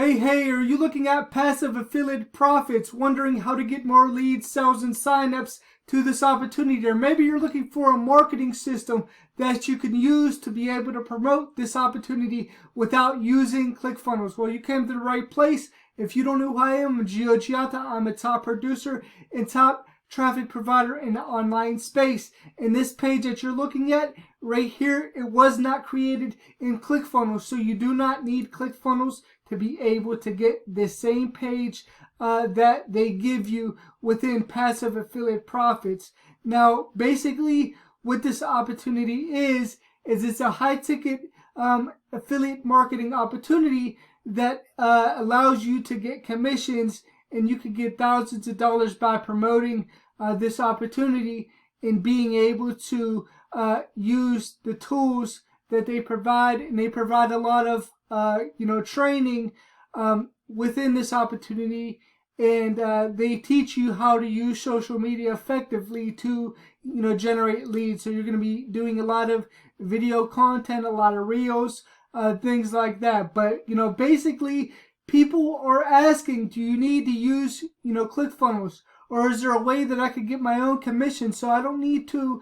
Hey, are you looking at passive affiliate profits, wondering how to get more leads, sales, and signups to this opportunity? Or maybe you're looking for a marketing system that you can use to be able to promote this opportunity without using Clickfunnels. Well, you came to the right place. If you don't know who I am, I'm Gio Giata. I'm a top producer and top traffic provider in the online space. And this page that you're looking at right here, it was not created in Clickfunnels, so you do not need Clickfunnels to be able to get the same page that they give you within passive affiliate profits. Now, basically, what this opportunity is it's a high ticket affiliate marketing opportunity that allows you to get commissions, and you can get thousands of dollars by promoting this opportunity and being able to use the tools that they provide. And they provide a lot of training within this opportunity, and they teach you how to use social media effectively to generate leads. So you're going to be doing a lot of video content, a lot of reels, things like that. But basically, people are asking, do you need to use Clickfunnels, or is there a way that I could get my own commission so I don't need to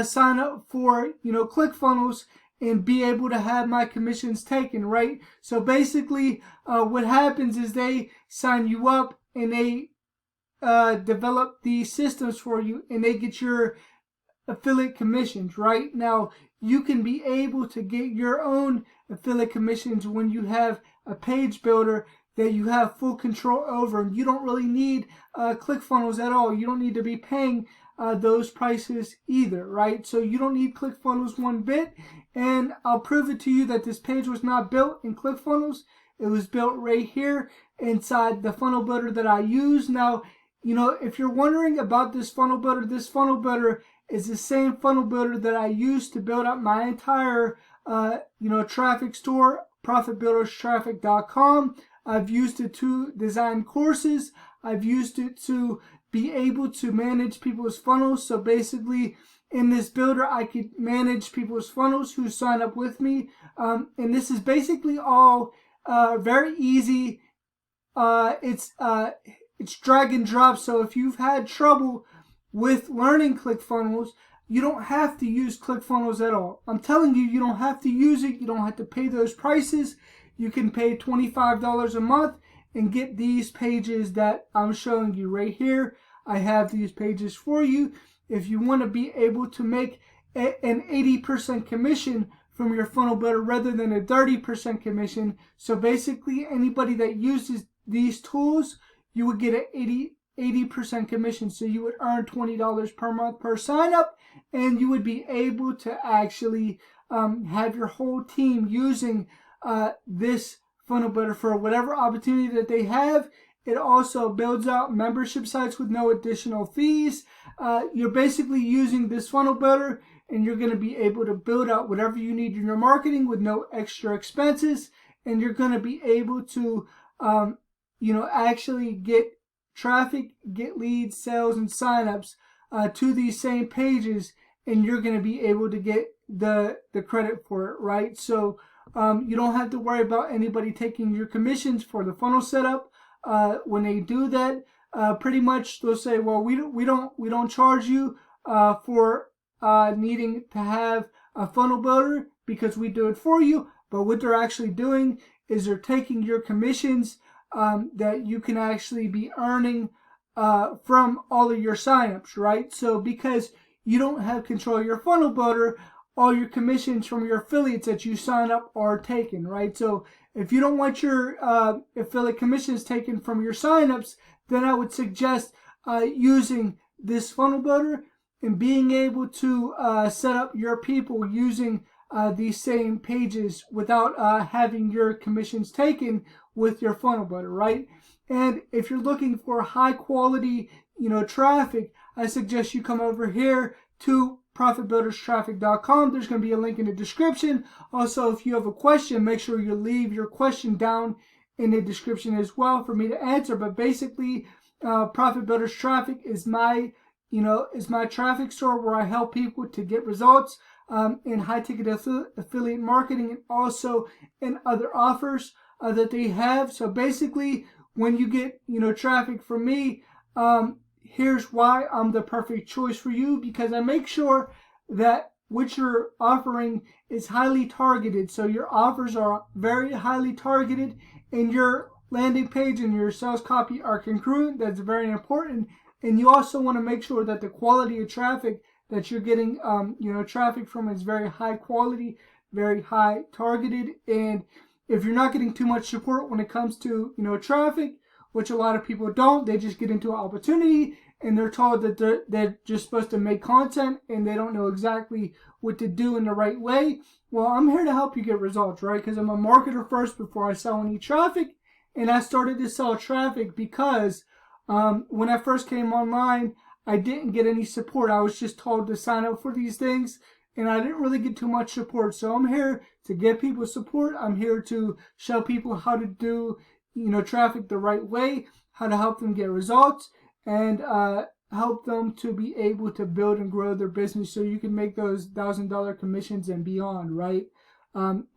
sign up for Clickfunnels and be able to have my commissions taken, right? So basically, what happens is they sign you up and they develop these systems for you, and they get your affiliate commissions. Right now, you can be able to get your own affiliate commissions when you have a page builder that you have full control over. You don't really need Clickfunnels at all. You don't need to be paying those prices either, right? So you don't need Clickfunnels one bit, and I'll prove it to you that this page was not built in Clickfunnels. It was built right here inside the funnel builder that I use. Now, if you're wondering about this funnel builder is the same funnel builder that I use to build up my entire traffic store, profitbuilderstraffic.com. I've used it to design courses. I've used it to be able to manage people's funnels. So basically, in this builder, I could manage people's funnels who sign up with me. And this is basically all very easy. It's drag and drop. So if you've had trouble with learning Clickfunnels, you don't have to use Clickfunnels at all. I'm telling you, you don't have to use it. You don't have to pay those prices. You can pay $25 a month and get these pages that I'm showing you right here. I have these pages for you. If you want to be able to make an 80% commission from your funnel builder rather than a 30% commission. So basically, anybody that uses these tools, you would get an 80% commission. So you would earn $20 per month per sign up, and you would be able to actually have your whole team using this funnel builder for whatever opportunity that they have. It also builds out membership sites with no additional fees. You're basically using this funnel builder, and you're going to be able to build out whatever you need in your marketing with no extra expenses. And you're going to be able to, actually get traffic, get leads, sales, and signups to these same pages, and you're going to be able to get the credit for it, right? So you don't have to worry about anybody taking your commissions for the funnel setup. When they do that, pretty much they'll say, well, we don't charge you for needing to have a funnel builder because we do it for you. But what they're actually doing is they're taking your commissions that you can actually be earning from all of your signups, right? So because you don't have control of your funnel builder, all your commissions from your affiliates that you sign up are taken, right? So if you don't want your affiliate commissions taken from your signups, then I would suggest using this funnel builder and being able to set up your people using these same pages without having your commissions taken with your funnel builder, right? And if you're looking for high quality, traffic, I suggest you come over here to profitbuilderstraffic.com. There's going to be a link in the description. Also, if you have a question, make sure you leave your question down in the description as well for me to answer. But basically, Profit Builders Traffic is my traffic store where I help people to get results in high ticket affiliate marketing and also in other offers. that they have. So basically, when you get, traffic from me, here's why I'm the perfect choice for you, because I make sure that what you're offering is highly targeted. So your offers are very highly targeted, and your landing page and your sales copy are congruent. That's very important. And you also want to make sure that the quality of traffic that you're getting, traffic from is very high quality, very high targeted. And if you're not getting too much support when it comes to, traffic, which a lot of people don't, they just get into an opportunity and they're told that they're just supposed to make content and they don't know exactly what to do in the right way. Well, I'm here to help you get results, right? Because I'm a marketer first before I sell any traffic. And I started to sell traffic because when I first came online, I didn't get any support. I was just told to sign up for these things, and I didn't really get too much support. So I'm here to get people support. I'm here to show people how to do, traffic the right way, how to help them get results, and help them to be able to build and grow their business so you can make those $1,000 commissions and beyond, right?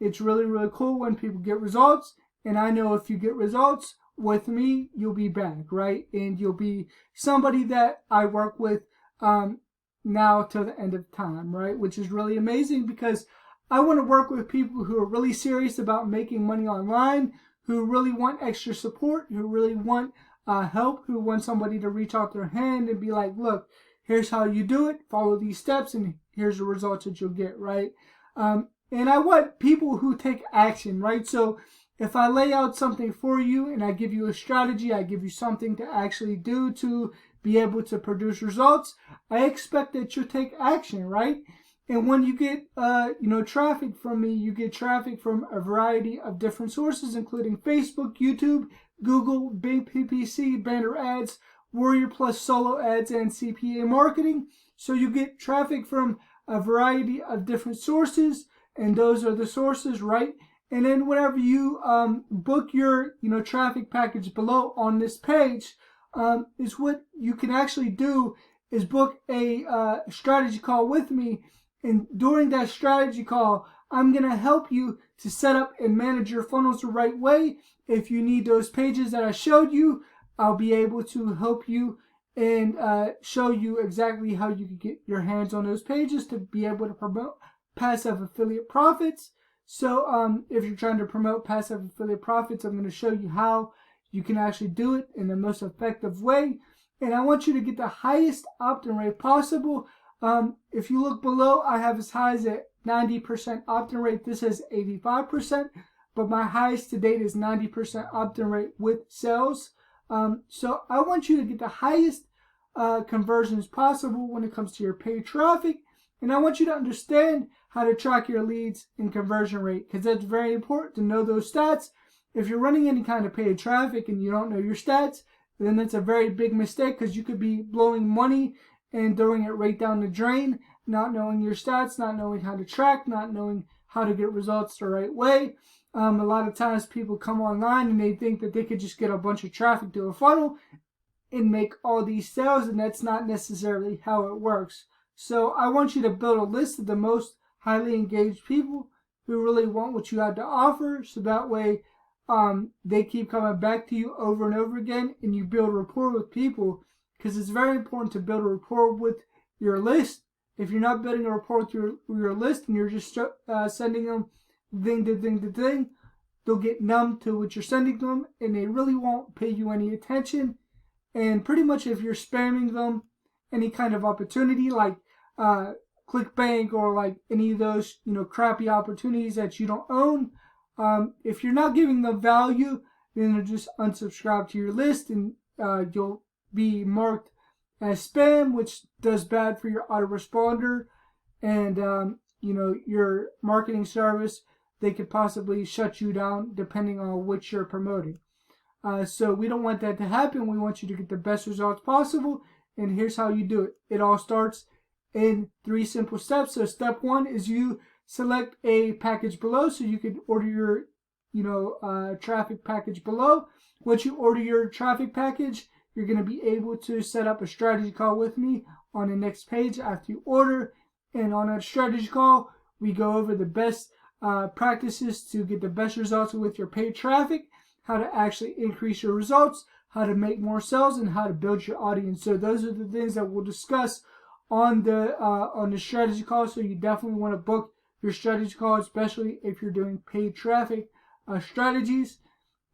It's really, really cool when people get results, and I know if you get results with me, you'll be back, right? And you'll be somebody that I work with now till the end of time, right? Which is really amazing because I want to work with people who are really serious about making money online, who really want extra support, who really want help, who want somebody to reach out their hand and be like, look, here's how you do it, follow these steps, and here's the results that you'll get, right? And I want people who take action, right? So if I lay out something for you and I give you a strategy, I give you something to actually do to be able to produce results, I expect that you take action, right? And when you get, traffic from me, you get traffic from a variety of different sources, including Facebook, YouTube, Google, Bing PPC, banner ads, Warrior Plus solo ads, and CPA marketing. So you get traffic from a variety of different sources, and those are the sources, right? And then whenever you book your, traffic package below on this page, is what you can actually do is book a strategy call with me. And during that strategy call, I'm going to help you to set up and manage your funnels the right way. If you need those pages that I showed you, I'll be able to help you and show you exactly how you can get your hands on those pages to be able to promote passive affiliate profits. So if you're trying to promote passive affiliate profits, I'm going to show you how you can actually do it in the most effective way. And I want you to get the highest opt-in rate possible. If you look below, I have as high as a 90% opt-in rate. This is 85%, but my highest to date is 90% opt-in rate with sales. So I want you to get the highest conversions possible when it comes to your paid traffic. And I want you to understand how to track your leads and conversion rate, because that's very important to know those stats. If you're running any kind of paid traffic and you don't know your stats, then that's a very big mistake, because you could be blowing money and throwing it right down the drain, not knowing your stats, not knowing how to track, not knowing how to get results the right way. A lot of times people come online and they think that they could just get a bunch of traffic to a funnel and make all these sales, and that's not necessarily how it works. So I want you to build a list of the most highly engaged people who really want what you have to offer, so that way they keep coming back to you over and over again, and you build rapport with people, because it's very important to build a rapport with your list. If you're not building a rapport with your list and you're just sending them thing to thing to thing, they'll get numb to what you're sending them and they really won't pay you any attention. And pretty much if you're spamming them any kind of opportunity like ClickBank or like any of those crappy opportunities that you don't own, if you're not giving them value, then they'll just unsubscribe to your list, and you'll be marked as spam, which does bad for your autoresponder and your marketing service. They could possibly shut you down depending on what you're promoting. So we don't want that to happen. We want you to get the best results possible, and here's how you do it. It all starts in 3 simple steps. So step 1 is you select a package below, so you can order your traffic package below. Once you order your traffic package, you're going to be able to set up a strategy call with me on the next page after you order. And on that strategy call, we go over the best practices to get the best results with your paid traffic, how to actually increase your results, how to make more sales, and how to build your audience. So those are the things that we'll discuss on the strategy call. So you definitely want to book your strategy call, especially if you're doing paid traffic strategies.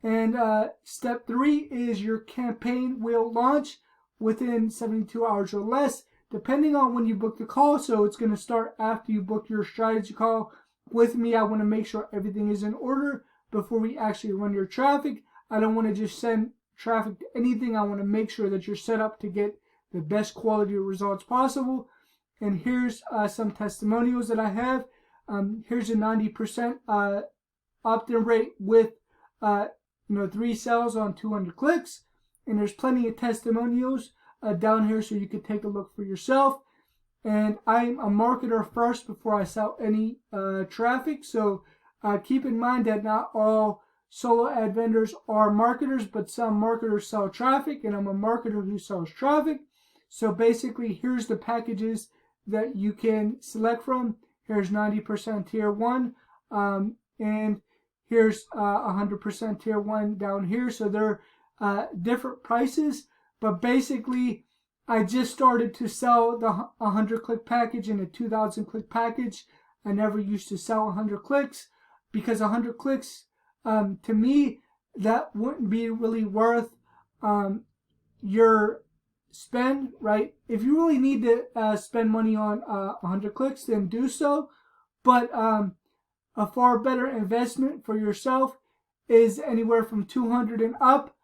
And step 3 is your campaign will launch within 72 hours or less, depending on when you book the call. So it's going to start after you book your strategy call with me. I want to make sure everything is in order before we actually run your traffic. I don't want to just send traffic to anything. I want to make sure that you're set up to get the best quality results possible. And here's some testimonials that I have. Here's a 90% opt-in rate with 3 sales on 200 clicks. And there's plenty of testimonials down here so you can take a look for yourself. And I'm a marketer first before I sell any traffic. So keep in mind that not all solo ad vendors are marketers, but some marketers sell traffic, and I'm a marketer who sells traffic. So basically, here's the packages that you can select from. Here's 90% tier 1, and here's 100% tier 1 down here. So they're different prices, but basically I just started to sell the 100 click package and a 2,000 click package. I never used to sell 100 clicks because 100 clicks, to me, that wouldn't be really worth your spend, right? If you really need to spend money on 100 clicks, then do so. But a far better investment for yourself is anywhere from 200 and up.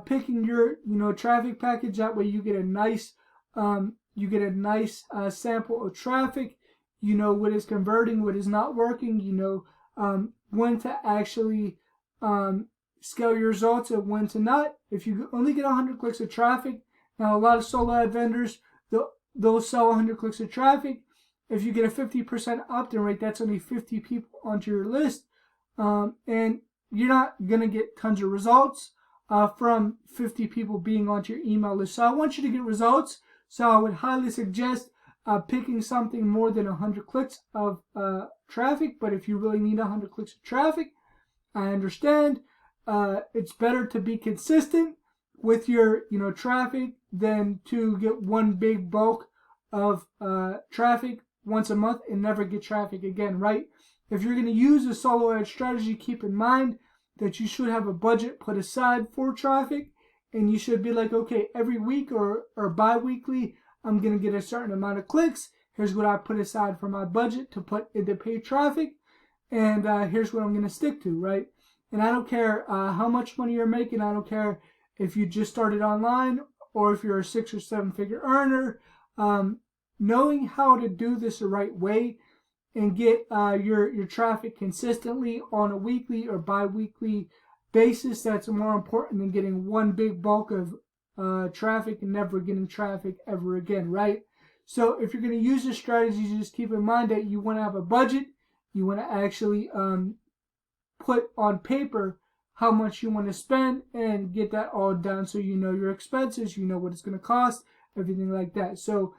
Picking your traffic package, that way you get a nice sample of traffic. You know what is converting, what is not working. You know when to actually scale your results and when to not. If you only get 100 clicks of traffic, now a lot of solo ad vendors they'll sell 100 clicks of traffic. If you get a 50% opt-in rate, that's only 50 people onto your list, and you're not gonna get tons of results from 50 people being onto your email list. So I want you to get results. So I would highly suggest picking something more than 100 clicks of traffic. But if you really need 100 clicks of traffic, I understand. It's better to be consistent with your traffic than to get one big bulk of traffic once a month and never get traffic again, right? If you're going to use a solo ad strategy, keep in mind that you should have a budget put aside for traffic, and you should be like, okay, every week or bi-weekly, I'm going to get a certain amount of clicks. Here's what I put aside for my budget to put into paid traffic, and here's what I'm going to stick to, right? And I don't care how much money you're making. I don't care if you just started online or if you're a 6 or 7 figure earner. Knowing how to do this the right way and get your traffic consistently on a weekly or bi-weekly basis, that's more important than getting one big bulk of traffic and never getting traffic ever again, right? So if you're going to use this strategy, just keep in mind that you want to have a budget. You want to actually put on paper how much you want to spend and get that all done so you know your expenses, you know what it's going to cost, everything like that. So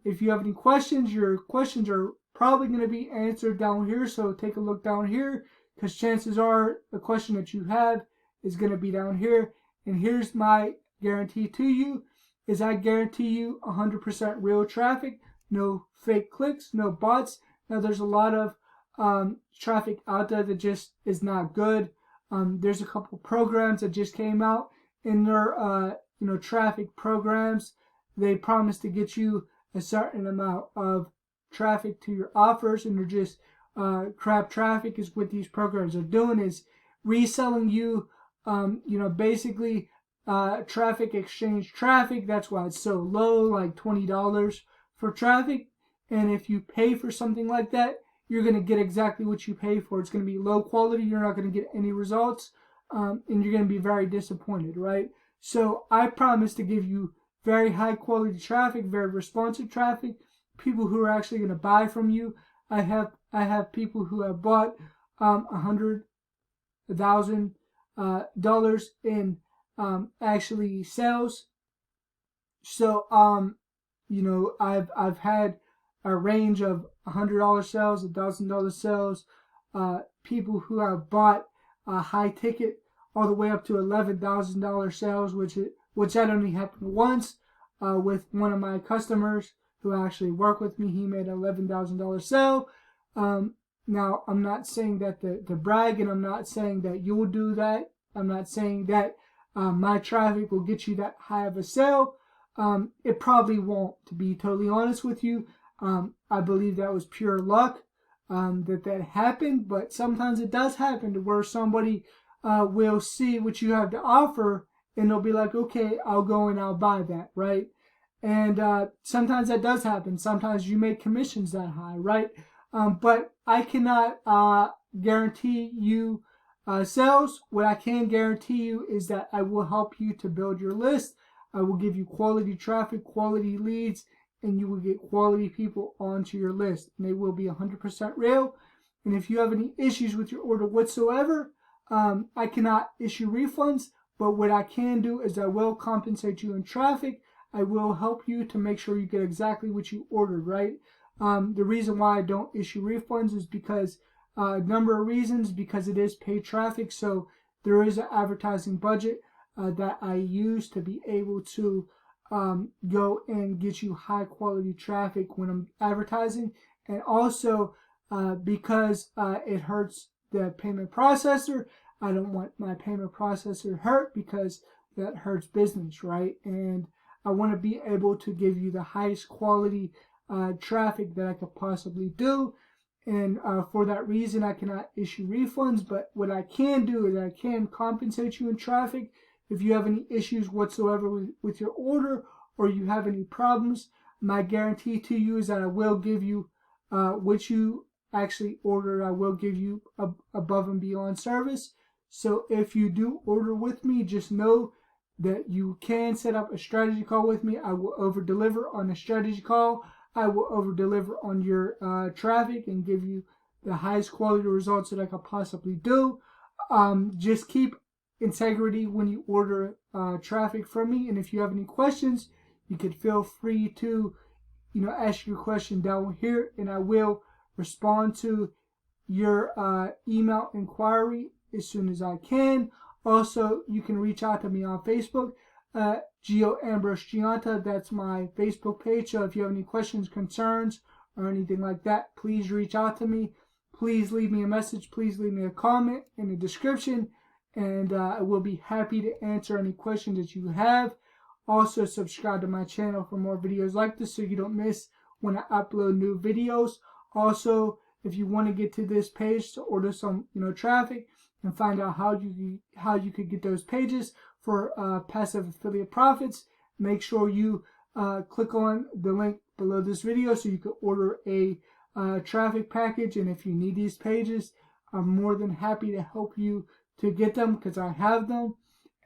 if you have any questions, your questions are probably going to be answered down here. So take a look down here, because chances are the question that you have is going to be down here. And here's my guarantee to you, is I guarantee you 100% real traffic, no fake clicks, no bots. Now there's a lot of traffic out there that just is not good. There's a couple programs that just came out in their traffic programs. They promise to get you a certain amount of traffic to your offers, and they're just crap traffic. Is what these programs are doing, is reselling you basically traffic exchange traffic. That's why it's so low, like $20 for traffic. And if you pay for something like that, you're going to get exactly what you pay for. It's going to be low quality. You're not going to get any results, and you're going to be very disappointed, right? So I promise to give you very high quality traffic, very responsive traffic, people who are actually going to buy from you. I have people who have bought $100,000 in actually sales. So I've had a range of $100 sales, $1,000 sales, people who have bought high ticket all the way up to $11,000 sales, which that only happened once with one of my customers who actually worked with me. He made an $11,000 sale. Now, I'm not saying that to brag, and I'm not saying that you'll do that. I'm not saying that my traffic will get you that high of a sale. It probably won't, to be totally honest with you. I believe that was pure luck that happened, but sometimes it does happen to where somebody will see what you have to offer and they'll be like, okay, I'll go and I'll buy that, right? And sometimes that does happen. Sometimes you make commissions that high, right? But I cannot guarantee you sales. What I can guarantee you is that I will help you to build your list. I will give you quality traffic, quality leads, and you will get quality people onto your list. And they will be 100% real. And if you have any issues with your order whatsoever, I cannot issue refunds. But what I can do is I will compensate you in traffic. I will help you to make sure you get exactly what you ordered, right? The reason why I don't issue refunds is because a number of reasons, because it is paid traffic. So there is an advertising budget that I use to be able to go and get you high quality traffic when I'm advertising. And also because it hurts the payment processor. I don't want my payment processor hurt because that hurts business, right? And I want to be able to give you the highest quality traffic that I could possibly do. And for that reason, I cannot issue refunds. But what I can do is I can compensate you in traffic. If you have any issues whatsoever with your order or you have any problems, my guarantee to you is that I will give you what you actually ordered. I will give you above and beyond service. So if you do order with me, just know that you can set up a strategy call with me. I will over deliver on a strategy call. I will over deliver on your traffic and give you the highest quality results that I could possibly do. Just keep integrity when you order traffic from me. And if you have any questions, you could feel free to ask your question down here, and I will respond to your email inquiry as soon as I can. Also, you can reach out to me on Facebook, Gio Ambrose Gianta. That's my Facebook page. So if you have any questions, concerns, or anything like that, please reach out to me. Please leave me a message. Please leave me a comment in the description, and I will be happy to answer any questions that you have. Also, subscribe to my channel for more videos like this so you don't miss when I upload new videos. Also, if you want to get to this page to order some traffic and find out how you could get those pages for passive affiliate profits, make sure you click on the link below this video so you can order a traffic package. And if you need these pages, I'm more than happy to help you to get them because I have them.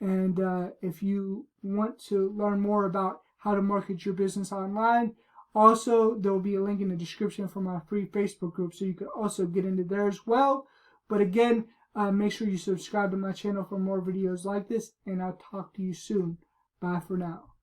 And if you want to learn more about how to market your business online, also there will be a link in the description for my free Facebook group, so you can also get into there as well. But again, make sure you subscribe to my channel for more videos like this, and I'll talk to you soon. Bye for now.